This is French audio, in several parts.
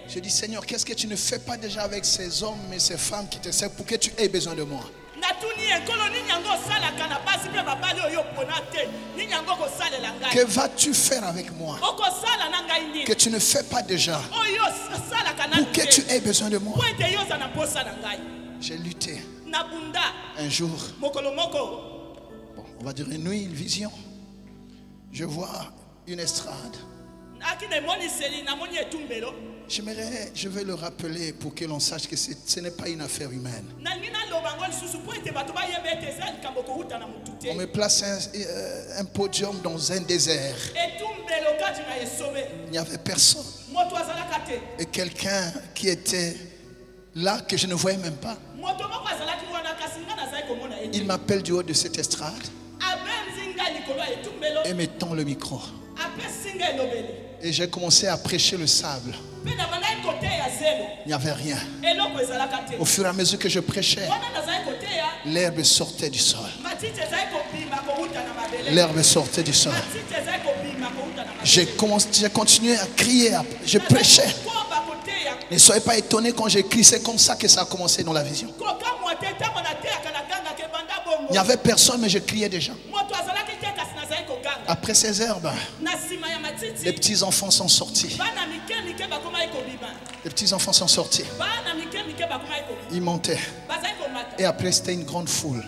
Je dis, Seigneur, qu'est-ce que tu ne fais pas déjà avec ces hommes et ces femmes qui te servent pour que tu aies besoin de moi? Que vas-tu faire avec moi que tu ne fais pas déjà pour que tu aies besoin de moi? J'ai lutté. Un jour, bon, on va dire une nuit, une vision. Je vois une estrade. Je vais le rappeler pour que l'on sache que ce n'est pas une affaire humaine. On me place un podium dans un désert. Il n'y avait personne. Et quelqu'un qui était là que je ne voyais même pas. Il m'appelle du haut de cette estrade et me tend le micro. Et j'ai commencé à prêcher le sable. Il n'y avait rien. Au fur et à mesure que je prêchais, l'herbe sortait du sol. L'herbe sortait du sol. J'ai continué à crier. Je prêchais. Ne soyez pas étonnés quand j'écris. C'est comme ça que ça a commencé dans la vision. Il n'y avait personne, mais je criais déjà. Après ces herbes, les petits enfants sont sortis. Les petits enfants sont sortis. Ils montaient. Et après, c'était une grande foule.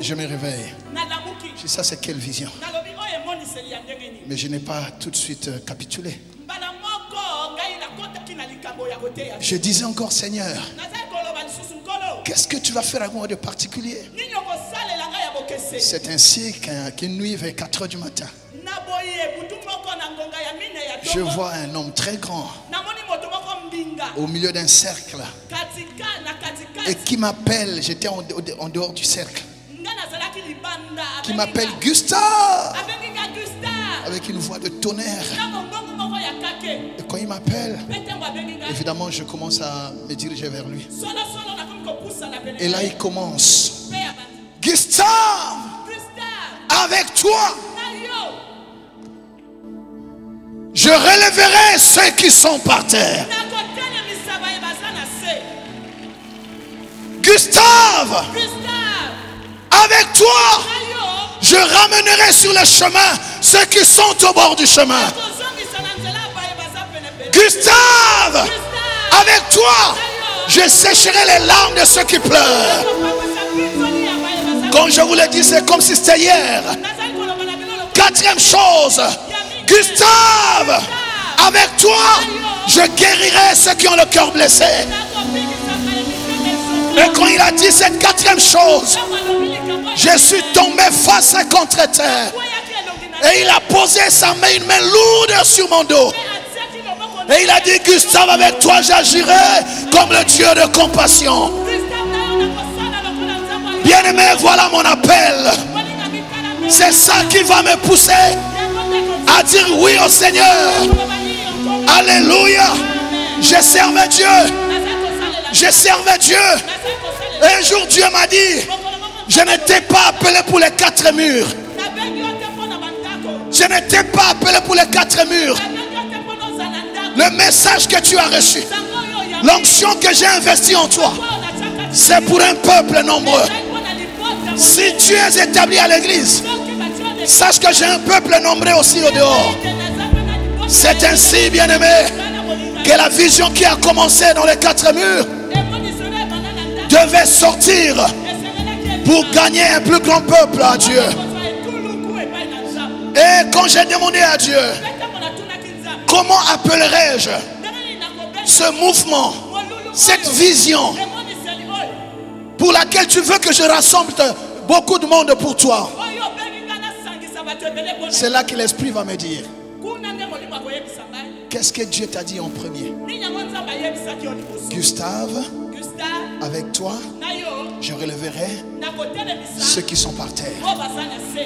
Je me réveille. Je dis, ça, c'est quelle vision? Mais je n'ai pas tout de suite capitulé. Je disais encore, Seigneur, qu'est-ce que tu vas faire avec moi de particulier? C'est ainsi qu'une nuit vers 4 heures du matin, je vois un homme très grand au milieu d'un cercle et qui m'appelle. J'étais en dehors du cercle. Qui m'appelle Gustave avec une voix de tonnerre. Et quand il m'appelle, évidemment je commence à me diriger vers lui. Et là il commence. Gustave, avec toi je relèverai ceux qui sont par terre. Gustave, avec toi je ramènerai sur le chemin ceux qui sont au bord du chemin. Gustave, avec toi je sécherai les larmes de ceux qui pleurent. Comme je vous l'ai dit, c'est comme si c'était hier. Quatrième chose, Gustave, avec toi je guérirai ceux qui ont le cœur blessé. Et quand il a dit cette quatrième chose, je suis tombé face contre terre. Et il a posé sa main, une main lourde sur mon dos. Et il a dit, Gustave, avec toi j'agirai comme le Dieu de compassion. Bien-aimé, voilà mon appel. C'est ça qui va me pousser à dire oui au Seigneur. Alléluia. Je servais Dieu. Je servais Dieu. Et un jour Dieu m'a dit, je n'étais pas appelé pour les 4 murs. Je n'étais pas appelé pour les 4 murs. Le message que tu as reçu, l'onction que j'ai investie en toi, c'est pour un peuple nombreux. Si tu es établi à l'église, sache que j'ai un peuple nombreux aussi au dehors. C'est ainsi, bien-aimé, que la vision qui a commencé dans les 4 murs devait sortir pour gagner un plus grand peuple à Dieu. Et quand j'ai demandé à Dieu, comment appellerai-je ce mouvement, cette vision pour laquelle tu veux que je rassemble beaucoup de monde pour toi? C'est là que l'Esprit va me dire, qu'est-ce que Dieu t'a dit en premier? Gustave, avec toi je relèverai ceux qui sont par terre.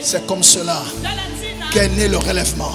C'est comme cela qu'est né le relèvement.